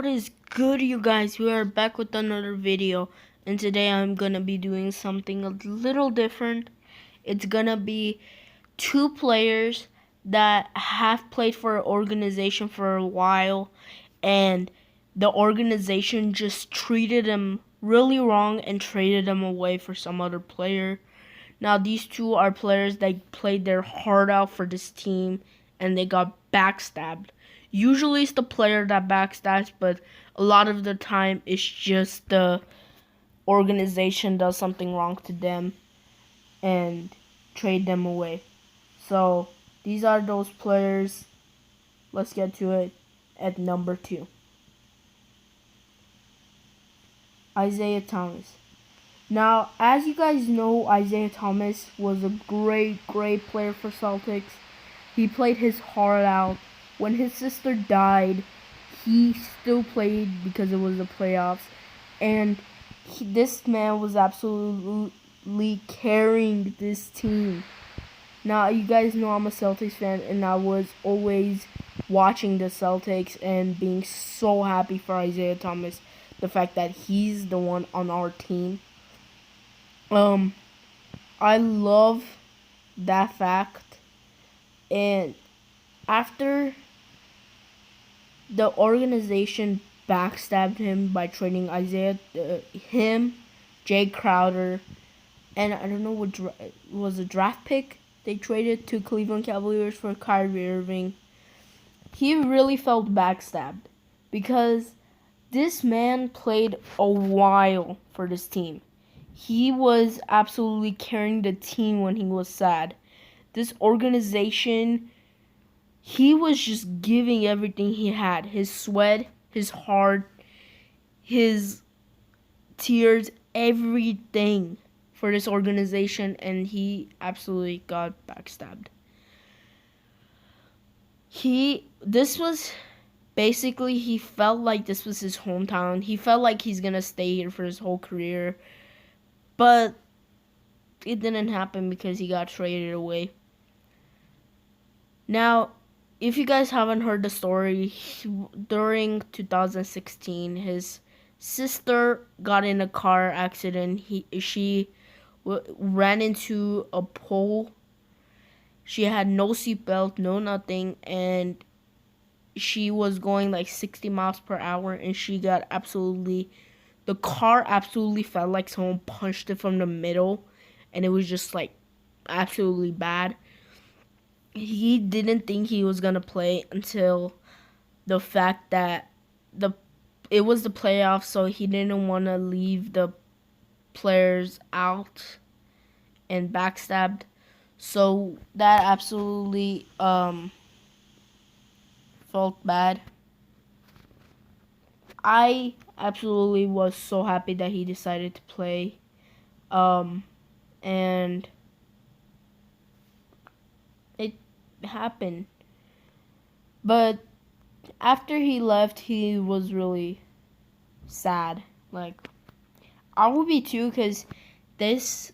What is good, you guys? We are back with another video, and today I'm gonna be doing something a little different. It's gonna be two players that have played for an organization for a while, and the organization just treated them really wrong and traded them away for some other player. Now these two are players that played their heart out for this team and they got backstabbed. Usually it's the player that backstabs, but a lot of the time it's just the organization does something wrong to them and trade them away. So these are those players. Let's get to it. At number 2, Isaiah Thomas. Now, as you guys know, Isaiah Thomas was a great player for Celtics. He played his heart out. When his sister died, he still played because it was the playoffs. And this man was absolutely carrying this team. Now, you guys know I'm a Celtics fan, and I was always watching the Celtics and being so happy for Isaiah Thomas. The fact that he's the one on our team. I love that fact. And after the organization backstabbed him by trading Jay Crowder, and I don't know what was a draft pick they traded to Cleveland Cavaliers for Kyrie Irving. He really felt backstabbed because this man played a while for this team. He was absolutely carrying the team when he was sad. This organization, he was just giving everything he had. His sweat, his heart, his tears, everything for this organization, and he absolutely got backstabbed. This was basically, he felt like this was his hometown. He felt like he's gonna stay here for his whole career. But it didn't happen because he got traded away. Now, if you guys haven't heard the story, during 2016, his sister got in a car accident. She ran into a pole. She had no seatbelt, no nothing, and she was going like 60 miles per hour, and the car absolutely felt like someone punched it from the middle, and it was just like absolutely bad. He didn't think he was gonna play until the fact that it was the playoffs, so he didn't want to leave the players out and backstabbed. So that absolutely felt bad. I absolutely was so happy that he decided to play. And it happened. But after he left, he was really sad. Like, I would be too, because this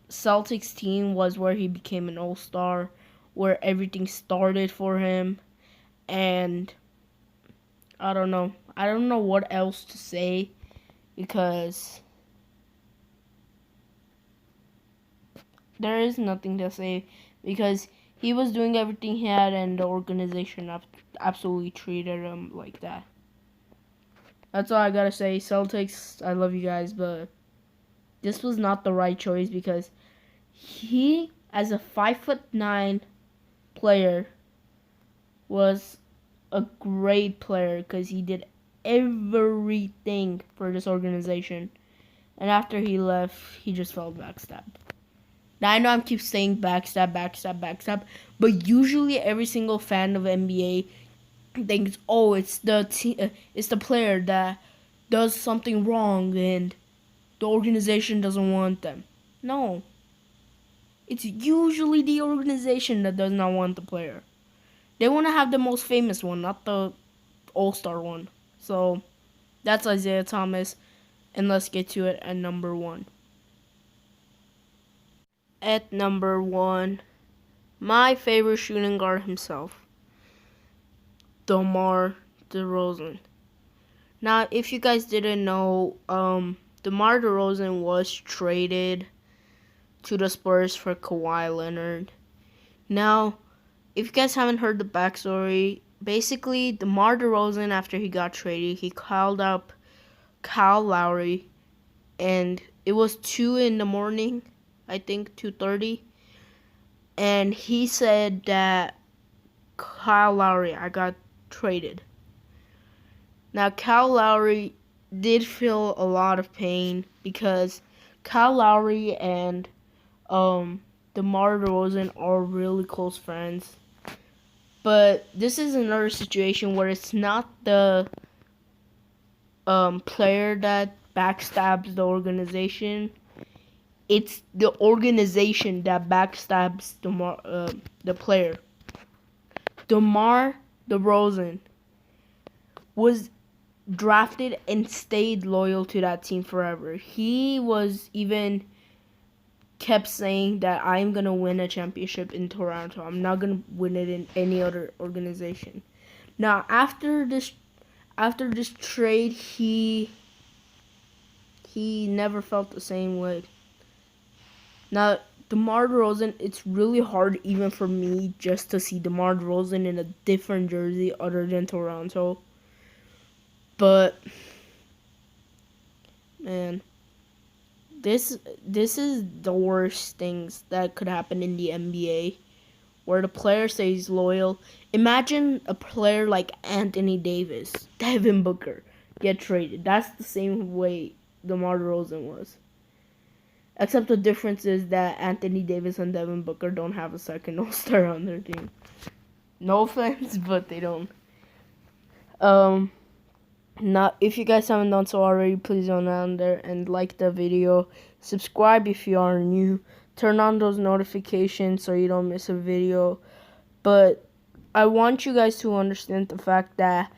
Celtics team was where he became an all-star, where everything started for him. And I don't know what else to say, because there is nothing to say, because he was doing everything he had and the organization absolutely treated him like that. That's all I gotta say. Celtics, I love you guys, but this was not the right choice, because he, as a 5'9" player, was a great player because he did everything for this organization. And after he left, he just felt backstabbed. Now, I know I keep saying backstab, but usually every single fan of NBA thinks, oh, it's the player that does something wrong and the organization doesn't want them. No. It's usually the organization that does not want the player. They want to have the most famous one, not the all-star one. So, that's Isaiah Thomas, and let's get to it at number 1. At number 1, my favorite shooting guard himself, DeMar DeRozan. Now, if you guys didn't know, DeMar DeRozan was traded to the Spurs for Kawhi Leonard. Now, if you guys haven't heard the backstory, basically DeMar DeRozan, after he got traded, he called up Kyle Lowry, and it was 2 in the morning, I think 2:30, and he said that Kyle Lowry, I got traded. Now, Kyle Lowry did feel a lot of pain because Kyle Lowry and DeMar DeRozan are really close friends. But this is another situation where it's not the player that backstabs the organization. It's the organization that backstabs the player. DeMar DeRozan was drafted and stayed loyal to that team forever. He was even kept saying that I'm going to win a championship in Toronto. I'm not going to win it in any other organization. Now, after this trade, he never felt the same way. Now, DeMar DeRozan, it's really hard even for me just to see DeMar DeRozan in a different jersey other than Toronto. But man, this is the worst things that could happen in the NBA, where the player stays loyal. Imagine a player like Anthony Davis, Devin Booker get traded. That's the same way DeMar DeRozan was. Except the difference is that Anthony Davis and Devin Booker don't have a second All-Star on their team. No offense, but they don't. Now, if you guys haven't done so already, please go down there and like the video. Subscribe if you are new. Turn on those notifications so you don't miss a video. But I want you guys to understand the fact that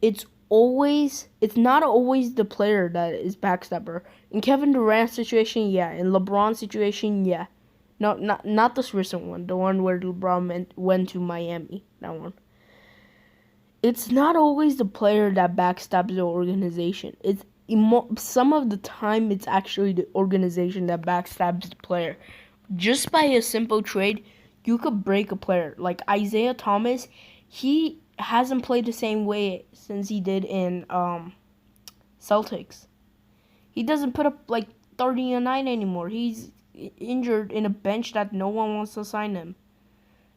it's not always the player that is backstabber. In Kevin Durant's situation, yeah. In LeBron's situation, yeah. No, not this recent one. The one where LeBron went to Miami. That one. It's not always the player that backstabs the organization. Some of the time it's actually the organization that backstabs the player. Just by a simple trade, you could break a player. Like Isaiah Thomas, he hasn't played the same way since he did in Celtics. He doesn't put up like 30 a night anymore. He's injured in a bench that no one wants to sign him.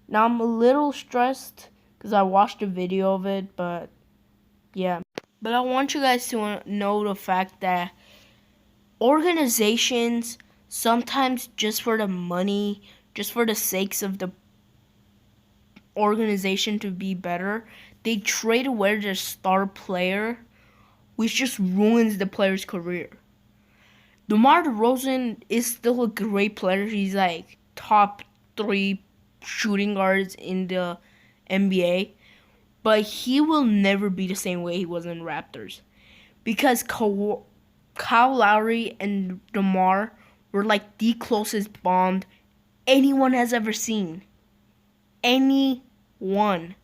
Now I'm a little stressed because I watched a video of it, but yeah. But I want you guys to know the fact that organizations sometimes just for the money, just for the sakes of the organization to be better, they trade away their star player, which just ruins the player's career. DeMar DeRozan is still a great player. He's like top 3 shooting guards in the NBA, but he will never be the same way he was in Raptors, because Kyle Lowry and DeMar were like the closest bond anyone has ever seen. Anyone.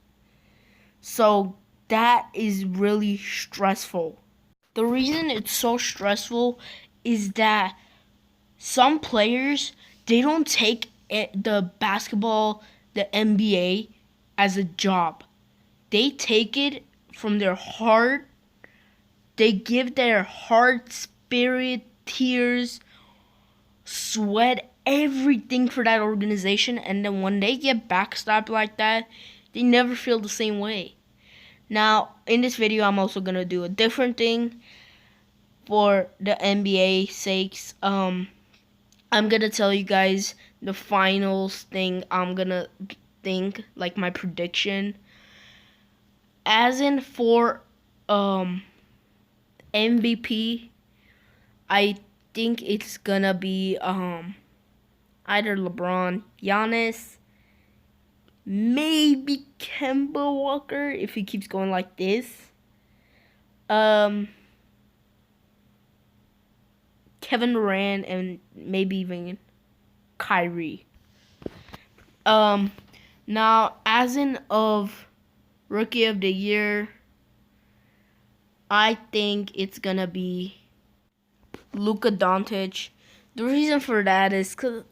So that is really stressful. The reason it's so stressful is that some players, they don't take the basketball, the NBA, as a job. They take it from their heart. They give their heart, spirit, tears, sweat, everything for that organization. And then when they get backstabbed like that, they never feel the same way. Now, in this video, I'm also going to do a different thing for the NBA sakes. I'm going to tell you guys the finals thing I'm going to think, like my prediction. As in for MVP, I think it's gonna be either LeBron, Giannis, maybe Kemba Walker if he keeps going like this. Kevin Durant, and maybe even Kyrie. Now, as in of Rookie of the Year, I think it's gonna be Luka Doncic. The reason for that is because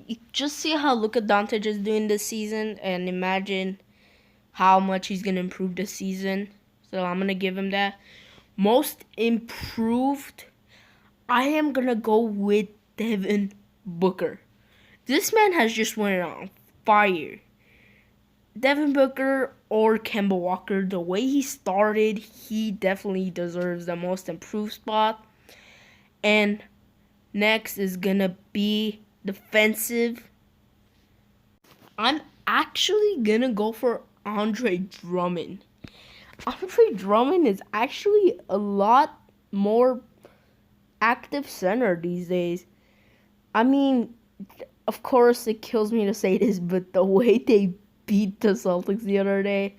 you just see how Luka Doncic is doing this season, and imagine how much he's gonna improve this season. So I'm gonna give him that. Most improved, I am gonna go with Devin Booker. This man has just went on fire. Devin Booker or Kemba Walker, the way he started, he definitely deserves the most improved spot. And next is gonna be defensive. I'm actually gonna go for Andre Drummond. Andre Drummond is actually a lot more active center these days. I mean, of course, it kills me to say this, but the way they beat the Celtics the other day,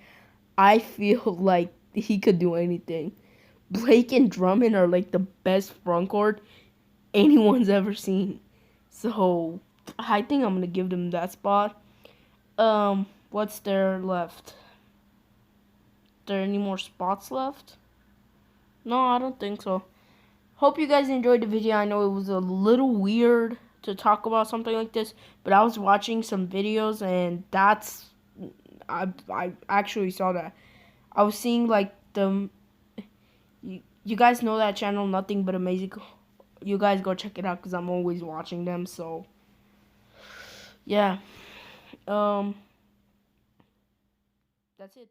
I feel like he could do anything. Blake and Drummond are like the best front court anyone's ever seen. So I think I'm gonna give them that spot. What's there left? There any more spots left? No, I don't think so. Hope you guys enjoyed the video. I know it was a little weird to talk about something like this, but I was watching some videos and I actually saw that. I was seeing like you guys know that channel, Nothing But Amazing. You guys go check it out because I'm always watching them. So yeah, that's it.